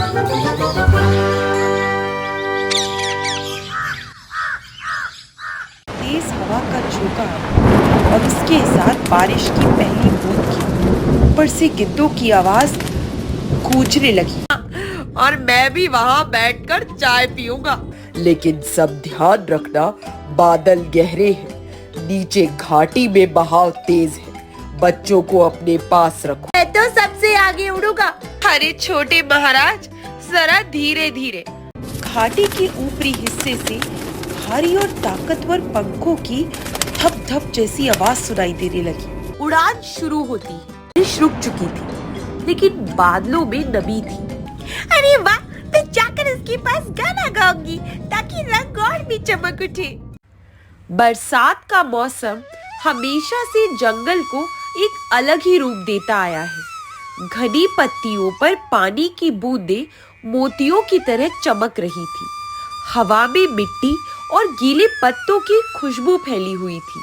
तेज हवा का झोंका और उसके साथ बारिश की पहली बूंद की ऊपर से गिद्धों की आवाज गूंजने लगी। और मैं भी वहाँ बैठकर चाय पीऊंगा। लेकिन सब ध्यान रखना, बादल गहरे हैं, नीचे घाटी में बहाव तेज है, बच्चों को अपने पास रखो। मैं तो सबसे आगे उड़ूंगा। अरे छोटे महाराज, जरा धीरे धीरे। घाटी के ऊपरी हिस्से से भारी और ताकतवर पंखों की धप धप जैसी आवाज सुनाई देने लगी। उड़ान शुरू होती, बारिश रुक चुकी थी, लेकिन बादलों में नमी थी। अरे वाह, मैं जाकर उसके पास गाना गाऊंगी ताकि रंग और भी चमक उठे। बरसात का मौसम हमेशा से जंगल को एक अलग ही रूप देता आया है। घनी पत्तियों पर पानी की बूंदें मोतियों की तरह चमक रही थी। हवा में मिट्टी और गीले पत्तों की खुशबू फैली हुई थी।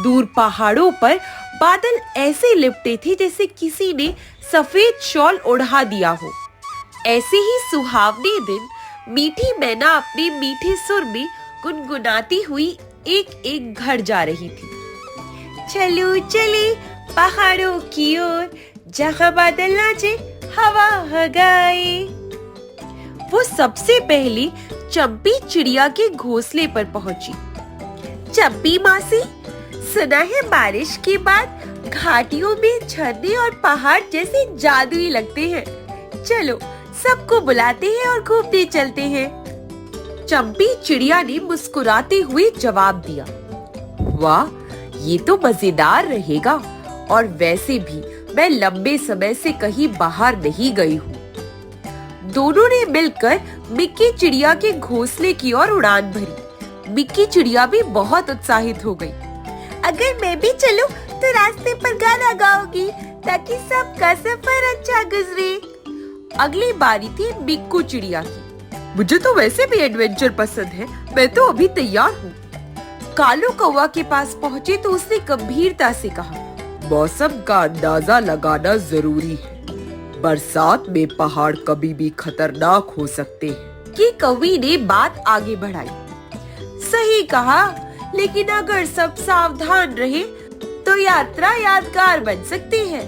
दूर पहाड़ों पर बादल ऐसे लिपटे थे जैसे किसी ने सफेद शॉल ओढ़ा दिया हो। ऐसे ही सुहावने दिन मीठी मैना अपने मीठे सुर में गुनगुनाती हुई एक एक घर जा रही थी। चलो चले पहाड़ों की ओर, जहाँ बादल नाचे हवा गाए। वो सबसे पहले चंपी चिड़िया के घोंसले पर पहुंची। चंपी मासी, सुना है बारिश के बाद घाटियों में झरने और पहाड़ जैसे जादुई लगते हैं। चलो सबको बुलाते हैं और घूमने चलते हैं। चंपी चिड़िया ने मुस्कुराते हुए जवाब दिया। वाह, ये तो मजेदार रहेगा, और वैसे भी मैं लंबे समय से कहीं बाहर नहीं गई हूँ। दोनों ने मिलकर मिक्की चिड़िया के घोंसले की ओर उड़ान भरी। मिक्की चिड़िया भी बहुत उत्साहित हो गई। अगर मैं भी चलूं तो रास्ते पर गाना गाऊंगी ताकि सबका सफर अच्छा गुजरे। अगली बारी थी मिक्कू चिड़िया की। मुझे तो वैसे भी एडवेंचर पसंद है, मैं तो अभी तैयार हूँ। कालू कौवा के पास पहुँचे तो उसने गंभीरता से कहा, मौसम का अंदाजा लगाना जरूरी है, बरसात में पहाड़ कभी भी खतरनाक हो सकते हैं। ये कौवी ने बात आगे बढ़ाई। सही कहा, लेकिन अगर सब सावधान रहे तो यात्रा यादगार बन सकती है।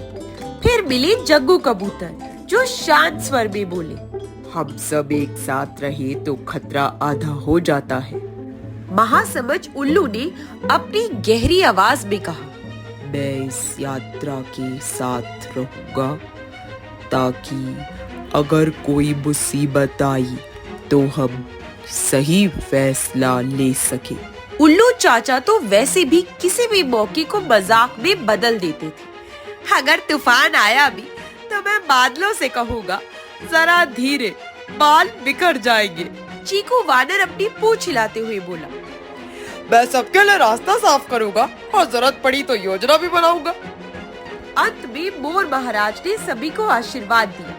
फिर मिले जग्गू कबूतर, जो शांत स्वर में बोले, हम सब एक साथ रहे तो खतरा आधा हो जाता है। महासमझ उल्लू ने अपनी गहरी आवाज में कहा, मैं इस यात्रा के साथ रहूंगा ताकि अगर कोई मुसीबत आई तो हम सही फैसला ले सके। उल्लू चाचा तो वैसे भी किसी भी मौके को मजाक में बदल देते थे। अगर तूफान आया भी तो मैं बादलों से कहूँगा, जरा धीरे, बाल बिखर जाएंगे। चीकू वानर अपनी पूंछ हिलाते हुए बोला, मैं सबके लिए रास्ता साफ करूंगा और जरूरत पड़ी तो योजना भी बनाऊंगा। अंत में मोर महाराज ने सभी को आशीर्वाद दिया।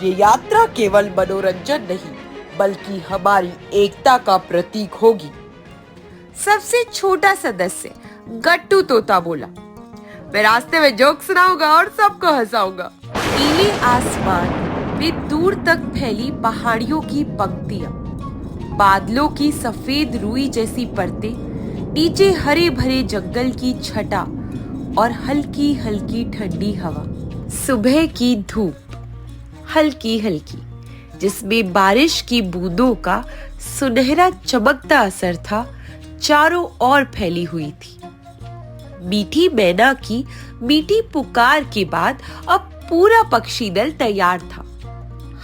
ये यात्रा केवल मनोरंजन नहीं, बल्कि हमारी एकता का प्रतीक होगी। सबसे छोटा सदस्य गट्टू तोता बोला, मैं रास्ते में जोक सुनाऊंगा और सबको हंसाऊंगा। नीले आसमान में दूर तक फैली पहाड़ियों की पंक्तियां, बादलों की सफेद रुई जैसी परतें, नीचे हरे भरे जंगल की छटा और हल्की हल्की ठंडी हवा। सुबह की धूप हल्की हल्की, जिसमें बारिश की बूंदों का सुनहरा चमकता असर था, चारों ओर फैली हुई थी। मीठी मैना की मीठी पुकार के बाद अब पूरा पक्षी दल तैयार था।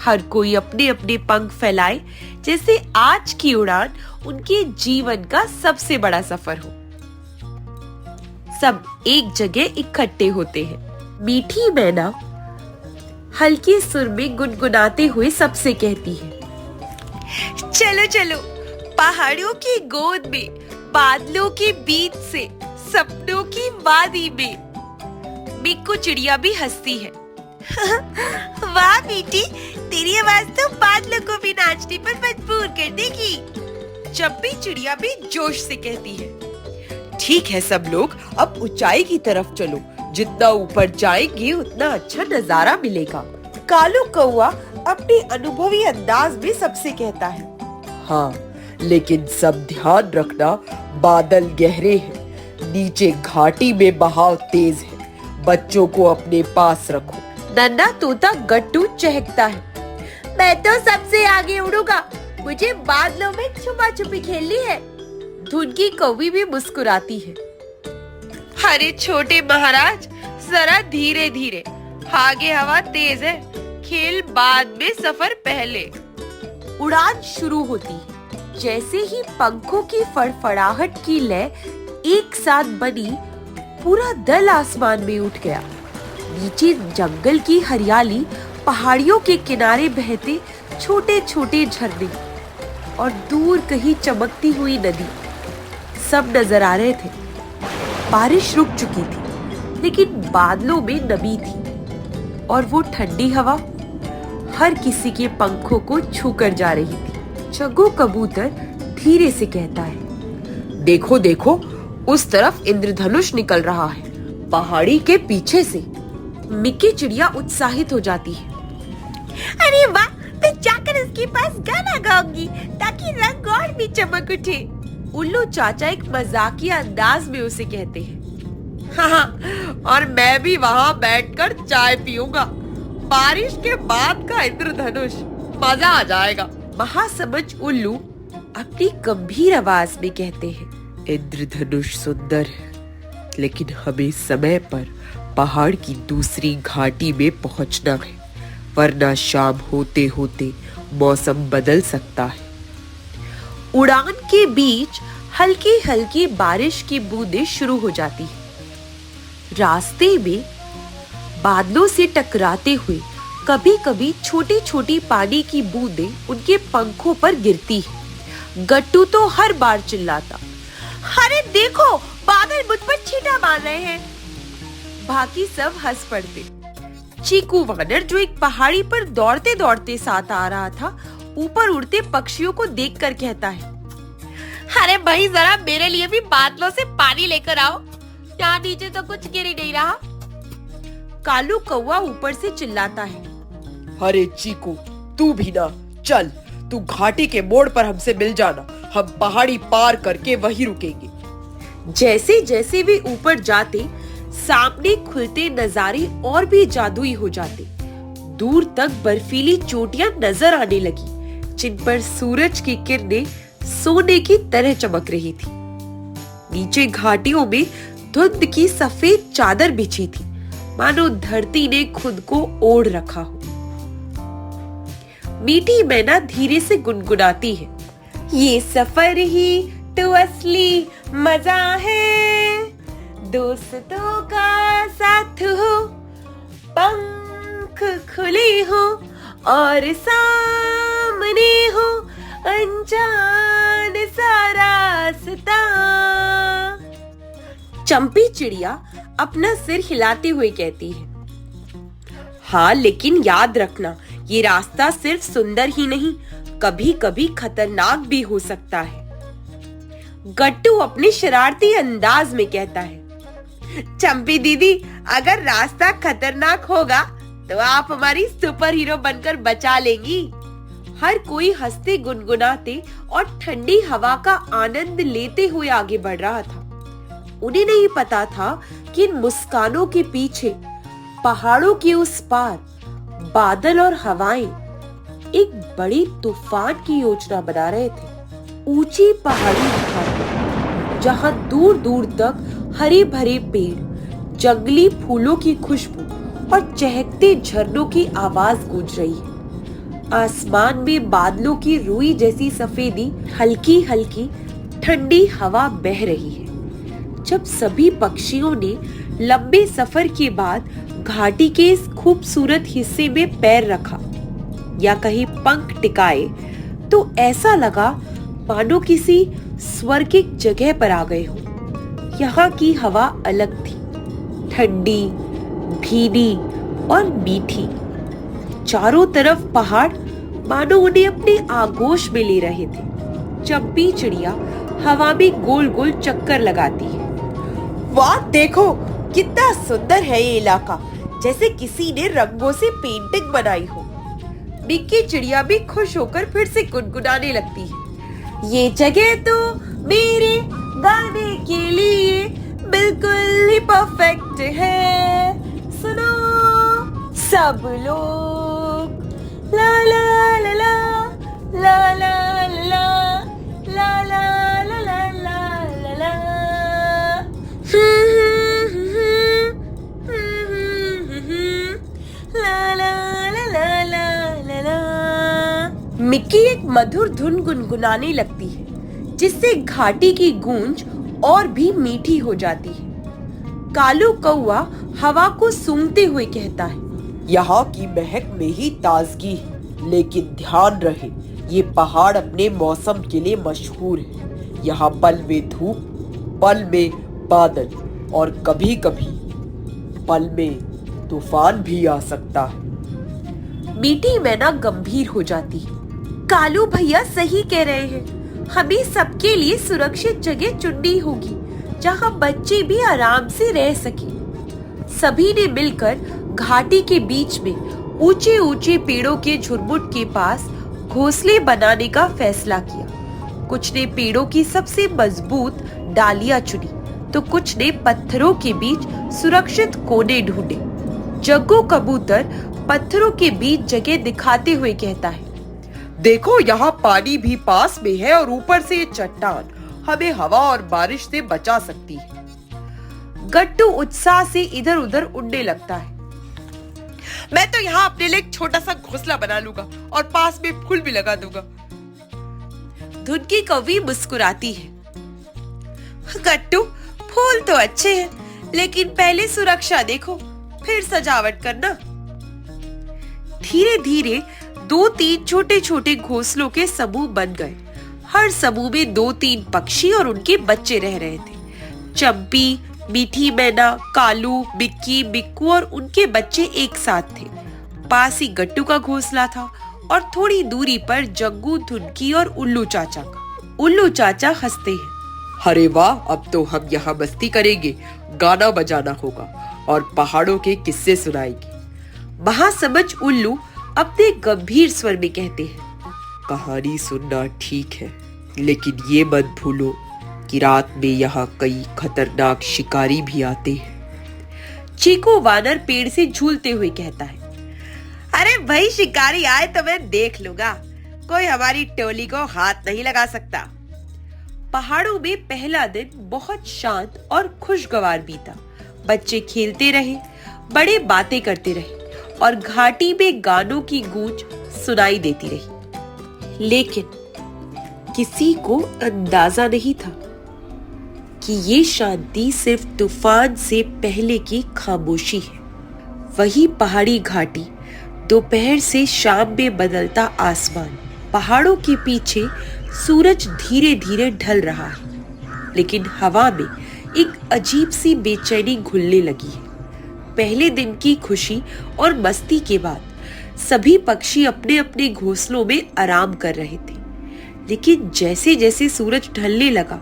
हर कोई अपने अपने पंख फैलाए, जैसे आज की उड़ान उनके जीवन का सबसे बड़ा सफर हो। सब एक जगह इकट्ठे होते हैं। मीठी मैना हल्के सुर में गुनगुनाते हुए सबसे कहती है, चलो चलो पहाड़ों की गोद में, बादलों के बीच से, सपनों की वादी में। मिक्कू चिड़िया भी हंसती है। वाह बेटी, तेरी आवाज तो बादलों को भी नाचने पर मजबूर कर देगी। चंपी चिड़िया भी जोश से कहती है, ठीक है सब लोग, अब ऊंचाई की तरफ चलो, जितना ऊपर जाएंगे उतना अच्छा नजारा मिलेगा। कालू कौआ अपने अनुभवी अंदाज में सबसे कहता है। हाँ, लेकिन सब ध्यान रखना, बादल गहरे हैं, नीचे घाटी में बहाव तेज है, बच्चों को अपने पास रखो। नन्हा तोता गट्टू चहकता है, मैं तो सबसे आगे उड़ूंगा, मुझे बादलों में छुपा छुपी खेलनी है। धुनकी कौवी भी मुस्कुराती है। अरे छोटे महाराज, जरा धीरे धीरे, आगे हवा तेज है, खेल बाद में, सफर पहले। उड़ान शुरू होती है। जैसे ही पंखों की फड़फड़ाहट की लय एक साथ बनी, पूरा दल आसमान में उठ गया। नीचे जंगल की हरियाली, पहाड़ियों के किनारे बहते छोटे छोटे झरने और दूर कहीं चमकती हुई नदी, सब नजर आ रहे थे। बारिश रुक चुकी थी, लेकिन बादलों में नमी थी और वो ठंडी हवा हर किसी के पंखों को छूकर जा रही थी। चग्गू कबूतर धीरे से कहता है, देखो देखो, उस तरफ इंद्रधनुष निकल रहा है, पहाड़ी के पीछे से। मिक्की चिड़िया उत्साहित हो जाती है। अरे वाह, मैं जाकर इसके पास गाना गाऊंगी ताकि रंग और भी चमक उठे। उल्लू चाचा एक मजाकिया अंदाज में उसे कहते हैं। हाँ, और मैं भी वहाँ बैठकर चाय पीऊंगा। बारिश के बाद का इंद्रधनुष, मजा आ जाएगा। महासमझ उल्लू अपनी गंभीर आवाज में कहते हैं, इंद्रधनुष सुंदर है, लेकिन हमें समय पर पहाड़ की दूसरी घाटी में पहुंचना है, वरना शाम होते होते मौसम बदल सकता है। उड़ान के बीच हल्की हल्की बारिश की बूंदें शुरू हो जाती है। रास्ते में बादलों से टकराते हुए कभी कभी छोटी छोटी पानी की बूंदें उनके पंखों पर गिरती है। गट्टू तो हर बार चिल्लाता, अरे देखो, बादल मुझ पर छींटा मार रहे हैं। बाकी सब हंस पड़ते। चीकू वानर, जो एक पहाड़ी पर दौड़ते दौड़ते साथ आ रहा था, ऊपर उड़ते पक्षियों को देखकर कहता है, अरे भाई, जरा मेरे लिए भी बादलों से पानी लेकर आओ, यहाँ नीचे तो कुछ गिर ही नहीं रहा। कालू कौवा ऊपर से चिल्लाता है, अरे चीकू, तू भी ना, चल, तू घाटी के मोड़ पर हमसे मिल जाना, हम पहाड़ी पार करके वहीं रुकेंगे। जैसे जैसे वे ऊपर जाते, सामने खुलते नजारे और भी जादुई हो जाते। दूर तक बर्फीली चोटियां नजर आने लगी, जिन पर सूरज की किरणें सोने की तरह चमक रही थी। नीचे घाटियों में धुंध की सफेद चादर बिछी थी, मानो धरती ने खुद को ओढ़ रखा हो। मीठी मैना धीरे से गुनगुनाती है, ये सफर ही तो असली मजा है, दोस्तों का साथ हो, पंख खुले हो और सामने हो अनजान सा रास्ता। चंपी चिड़िया अपना सिर हिलाते हुए कहती है, हाँ, लेकिन याद रखना, ये रास्ता सिर्फ सुंदर ही नहीं, कभी कभी खतरनाक भी हो सकता है। गट्टू अपने शरारती अंदाज में कहता है, चंपी दीदी, अगर रास्ता खतरनाक होगा तो आप हमारी सुपर हीरो बनकर बचा लेंगी। हर कोई हंसते गुनगुनाते और ठंडी हवा का आनंद लेते हुए आगे बढ़ रहा था। उन्हें नहीं पता था कि इन मुस्कानों के पीछे, पहाड़ों के उस पार, बादल और हवाएं एक बड़ी तूफान की योजना बना रहे थे। ऊंची पहाड़ी घाटी, जहां दूर दूर तक हरे भरे पेड़, जंगली फूलों की खुशबू और चहकते झरनों की आवाज गूंज रही है। आसमान में बादलों की रुई जैसी सफेदी, हल्की हल्की ठंडी हवा बह रही है। जब सभी पक्षियों ने लंबे सफर के बाद घाटी के इस खूबसूरत हिस्से में पैर रखा या कहीं पंख टिकाए, तो ऐसा लगा मानो किसी स्वर्गिक जगह पर आ गए हो। यहाँ की हवा अलग थी, ठंडी, भीनी और मीठी। चारों तरफ पहाड़ मानो उन्हें अपने आगोश में ले रहे थे। चंपी चिड़िया हवा में गोल गोल चक्कर लगाती है। वाह, देखो कितना सुंदर है ये इलाका, जैसे किसी ने रंगों से पेंटिंग बनाई हो। मिक्की चिड़िया भी खुश होकर फिर से गुनगुनाने लगती है। ये जगह तो मेरे गाने के लिए बिल्कुल ही परफेक्ट है, सुनो सब लोग, ला ला ला ला ला ला ला ला ला ला ला ला ला। मिक्की एक मधुर धुन गुनगुनाने लगती है, जिससे घाटी की गूंज और भी मीठी हो जाती है। कालू कौआ हवा को सूंघते हुए कहता है, यहाँ की महक में ही ताजगी है, लेकिन ध्यान रहे ये पहाड़ अपने मौसम के लिए मशहूर है। यहाँ पल में धूप, पल में बादल और कभी कभी पल में तूफान भी आ सकता है। मीठी मैना गंभीर हो जाती है। कालू भैया सही कह रहे हैं, हमें सबके लिए सुरक्षित जगह चुननी होगी जहाँ बच्चे भी आराम से रह सके। सभी ने मिलकर घाटी के बीच में ऊंचे ऊंचे पेड़ों के झुरमुट के पास घोंसले बनाने का फैसला किया। कुछ ने पेड़ों की सबसे मजबूत डालियां चुनी, तो कुछ ने पत्थरों के बीच सुरक्षित कोने ढूंढे। जग्गू कबूतर पत्थरों के बीच जगह दिखाते हुए कहता है, देखो यहाँ पानी भी पास में है और ऊपर से ये चट्टान हमें हवा और बारिश से बचा सकती है। गट्टू उत्साह से इधर उधर उड़ने लगता है। मैं तो यहाँ अपने लिए एक छोटा सा घोंसला बना लूंगा और पास में फूल भी लगा दूंगा। धुनकी कौवी मुस्कुराती है। गट्टू, फूल तो अच्छे हैं, लेकिन पहले सुरक्षा देखो, फिर सजावट करना। धीरे धीरे 2-3 छोटे छोटे घोंसलों के समूह बन गए। हर समूह में 2-3 पक्षी और उनके बच्चे रह रहे थे। चंपी, मीठी मैना, कालू, मिक्की, मिक्कू और उनके बच्चे एक साथ थे। पास ही गट्टू का घोंसला था और थोड़ी दूरी पर जग्गू, धुनकी और उल्लू चाचा का। उल्लू चाचा हंसते हैं, अरे वाह, अब तो हम यहाँ मस्ती करेंगे, गाना बजाना होगा और पहाड़ों के किस्से सुनाएंगे। महासमझ उल्लू अपने गंभीर स्वर में कहते हैं, कहानी सुनना ठीक है, लेकिन ये मत भूलो कि रात में यहाँ कई खतरनाक शिकारी भी आते हैं। चीकू वानर पेड़ से झूलते हुए कहता है, अरे भाई, शिकारी आए तो मैं देख लूंगा, कोई हमारी टोली को हाथ नहीं लगा सकता। पहाड़ों में पहला दिन बहुत शांत और खुशगवार बीता। बच्चे खेलते रहे, बड़े बातें करते रहे और घाटी में गानों की गूंज सुनाई देती रही। लेकिन किसी को अंदाजा नहीं था कि ये शांति सिर्फ तूफान से पहले की खामोशी है। वही पहाड़ी घाटी, दोपहर से शाम में बदलता आसमान, पहाड़ों के पीछे सूरज धीरे धीरे ढल रहा है, लेकिन हवा में एक अजीब सी बेचैनी घुलने लगी है। पहले दिन की खुशी और मस्ती के बाद सभी पक्षी अपने अपने घोंसलों में आराम कर रहे थे, लेकिन जैसे जैसे सूरज ढलने लगा,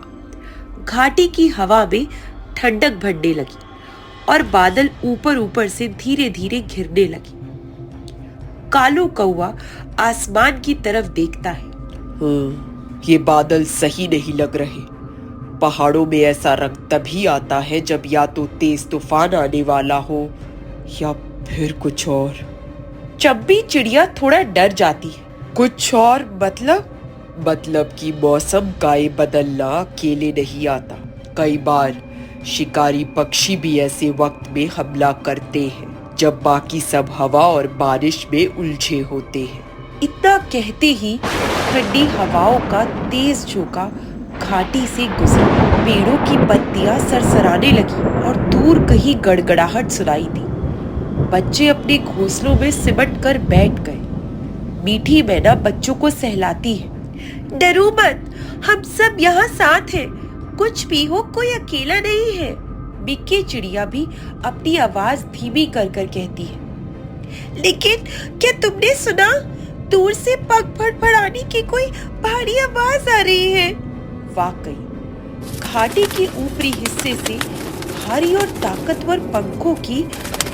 घाटी की हवा में ठंडक बढ़ने लगी और बादल ऊपर ऊपर से धीरे धीरे घिरने लगे। कालू कौवा आसमान की तरफ देखता है। ये बादल सही नहीं लग रहे। पहाड़ों में ऐसा रंग तभी आता है जब या तो तेज तूफान आने वाला हो या फिर कुछ और। चंपी चिड़िया थोड़ा डर जाती है। कुछ और मतलब कि मौसम का ये बदलना अकेले नहीं आता। कई बार शिकारी पक्षी भी ऐसे वक्त में हमला करते हैं जब बाकी सब हवा और बारिश में उलझे होते हैं। इतना कहते ही ठंडी हवाओं का तेज झोंका घाटी से गुजरा। पेड़ों की पत्तियां सरसराने लगी और दूर कहीं गड़गड़ाहट सुनाई दी। बच्चे अपने घोंसलों में सिमट कर बैठ गए। मीठी मैना बच्चों को सहलाती है, डरो मत, हम सब यहाँ साथ हैं, कुछ भी हो कोई अकेला नहीं है। मिक्की चिड़िया भी अपनी आवाज धीमी कर कर कहती है, लेकिन क्या तुमने सुना, दूर से पंख फड़फड़ाने की कोई भारी आवाज आ रही है। वाकई घाटी के ऊपरी हिस्से से भारी और ताकतवर पंखों की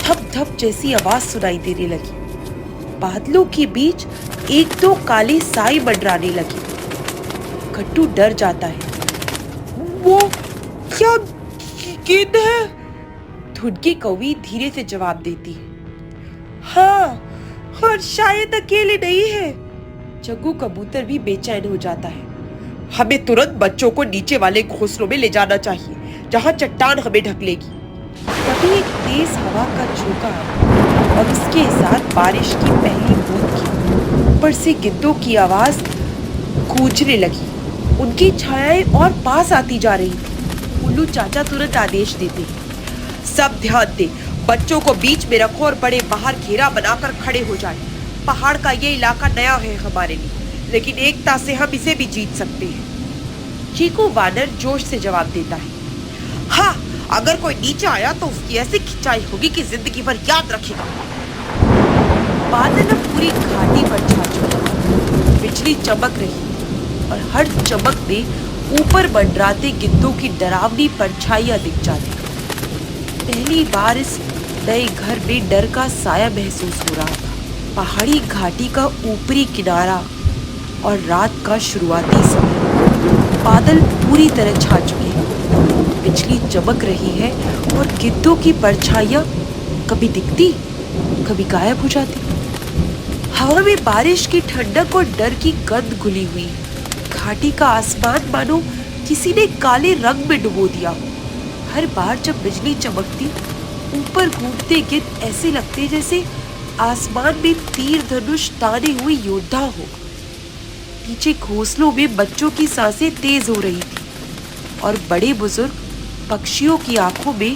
धप धप जैसी आवाज सुनाई देने लगी। बादलों के बीच एक दो काले साए मंडराने लगे। कट्टू डर जाता है। वो क्या गेंद है? धुन की कौवी धीरे से जवाब देती है। हाँ, और शायद अकेले नहीं है। जग्गू कबूतर भी बेचैन हो जाता है। हमें तुरंत बच्चों को नीचे वाले घोंसलों में ले जाना चाहिए, जहाँ चट्टान हमें ढक लेगी। तभी एक तेज हवा का झोंका आया और उसके साथ बारिश की पहली बूंद की। ऊपर से गिद्धों की आवाज गूंजने लगी। उनकी छायाएं और पास आती जा रही थी। उल्लू चाचा तुरंत आदेश देते, सब ध्यान दे, बच्चों को बीच में रखो और बड़े बाहर घेरा बनाकर खड़े हो जाए। पहाड़ का ये इलाका नया है हमारे लिए, लेकिन एकता से हम इसे भी जीत सकते हैं। चीकू वानर जोश से जवाब देता है। हाँ, अगर कोई नीचे आया तो उसकी ऐसी खिंचाई होगी कि जिंदगी भर याद रखेगा। बादल अब पूरी घाटी पर छा चुके। बिजली चमक रही और हर चमक में ऊपर मंडराते गिद्धों की डरावनी परछाइयां दिख जाती। पहली बार इस नए घर में डर का साया महसूस हो रहा था। पहाड़ी घाटी का ऊपरी किनारा और रात का शुरुआती समय। बादल पूरी तरह छा चुके हैं। बिजली चमक रही है और गिद्धों की परछाइयां कभी दिखती, कभी गायब हो जाती। हवा में बारिश की ठंडक और डर की गंध घुली हुई है। घाटी का आसमान मानो किसी ने काले रंग में डुबो दिया। हर बार जब बिजली चमकती, ऊपर घूमते गिद्ध ऐसे लगते जैसे आसमान में तीर धनुष ताने हुए योद्धा हो। नीचे घोंसलों में बच्चों की सांसें तेज हो रही थी और बड़े बुजुर्ग पक्षियों की आंखों में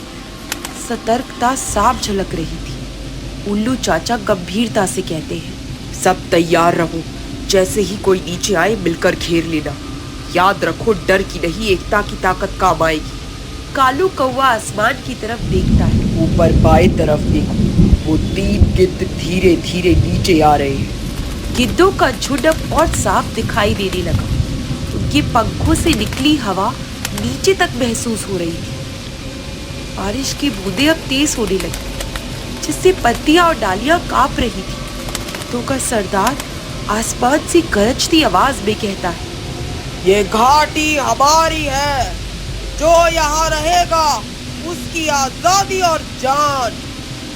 सतर्कता साफ झलक रही थी। उल्लू चाचा गंभीरता से कहते हैं, सब तैयार रहो, जैसे ही कोई नीचे आए मिलकर घेर लेना। याद रखो, डर की नहीं, एकता की ताकत काम आएगी। कालू कौवा आसमान की तरफ देखता है। ऊपर बाएं तरफ देखो, वो 3 गिद्ध धीरे धीरे नीचे आ रहे हैं। गिद्धों का झुंड अब और साफ दिखाई देने लगा। उनके पंखों से निकली हवा नीचे तक महसूस हो रही थी। बारिश की बूंदें अब तेज होने लगी, जिससे पत्तियां और डालियां कांप रही थी। गिद्धों का सरदार आसमान से गरजती आवाज में कहता है, ये घाटी हमारी है। जो यहाँ रहेगा उसकी आजादी और जान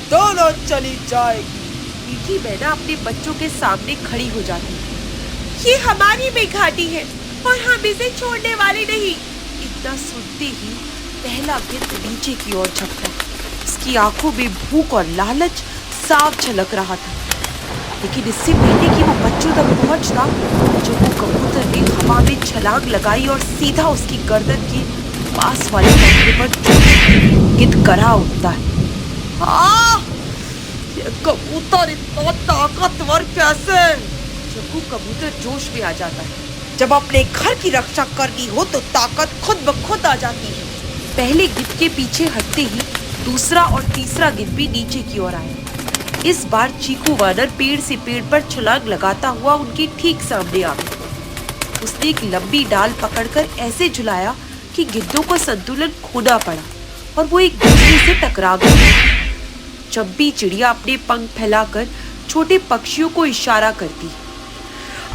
दोनों चली जाएगी। मीठी मैना अपने बच्चों के सामने खड़ी हो जाती है। ये हमारी भी घाटी है और हम इसे छोड़ने वाले नहीं। इतना सुनते ही पहला गिद्ध नीचे की ओर झपटा। उसकी आंखों में भूख और लालच साफ झलक रहा था। लेकिन इससे पहले कि वो बच्चों तक पहुंचता, जब वो कबूतर ने हवा में छलांग लगाई और सीधा उसकी गर्दन के पास वाले पंखे पर गिद्ध करा उठता है। ये कबूतर इतना ताकतवर कैसे? जग्गू कबूतर जोश में आ जाता है। जब अपने घर की रक्षा करनी हो तो ताकत खुद ब खुद आ जाती है। पहले गिद्ध के पीछे हटते ही दूसरा और तीसरा गिद्ध भी नीचे की ओर आया। इस बार चीकू वानर पेड़ से पेड़ पर छलांग लगाता हुआ उनके ठीक सामने आ गया। उसने एक लंबी डाल पकड़कर ऐसे झुलाया कि गिद्धों को संतुलन खोना पड़ा और वो एक दूसरे से टकरा गए। जब भी चिड़िया अपने पंख फैलाकर छोटे पक्षियों को इशारा करती,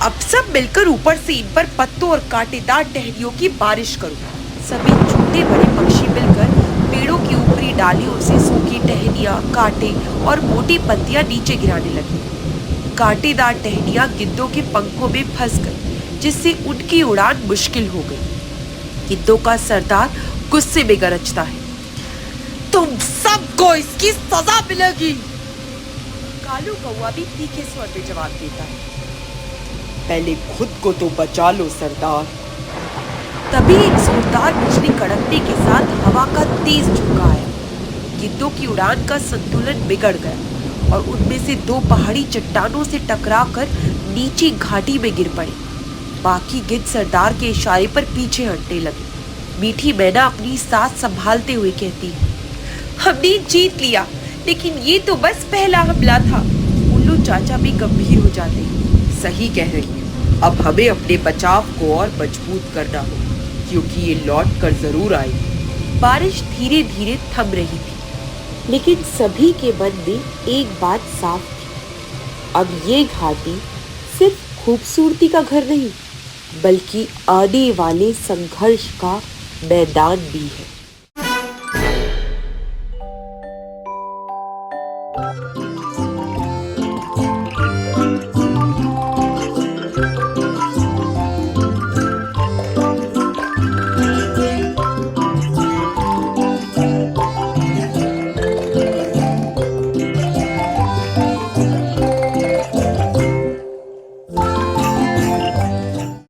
अब सब मिलकर ऊपर से इन पर पत्तों और कांटेदार टहनियों की बारिश करो। सभी छोटे बड़े पक्षी मिलकर पेड़ों की ऊपरी डालियों से सूखी टहनियां, कांटे और मोटी पत्तियां नीचे गिराने लगी। कांटेदार टहनियां गिद्धों के पंखों में फंस गई, जिससे उनकी उड़ान मुश्किल हो गई। गिद्धों का सरदार गुस्से में गरजता है, तुम सबको इसकी सजा मिलेगी। कालू कौवा भी तीखे स्वर में जवाब देता है, पहले खुद को तो बचा लो सरदार। तभी एक जोरदार बिजली कड़कने के साथ हवा का तेज झोंका आया। गिद्धों की उड़ान का संतुलन बिगड़ गया और उनमें से 2 पहाड़ी चट्टानों से टकराकर नीचे घाटी में गिर पड़े। बाकी गिद्ध सरदार के इशारे पर पीछे हटने लगे। मीठी मैना अपनी सांस संभालते हुए कहती है, हमने जीत लिया, लेकिन ये तो बस पहला हमला था। उल्लू चाचा भी गंभीर हो जाते हैं। सही कह रही है, अब हमें अपने बचाव को और मजबूत करना होगा, क्योंकि ये लौट कर जरूर आएगी। बारिश धीरे धीरे थम रही थी। लेकिन सभी के मन में एक बात साफ थी, अब ये घाटी सिर्फ खूबसूरती का घर नहीं बल्कि आने वाले संघर्ष का मैदान भी है।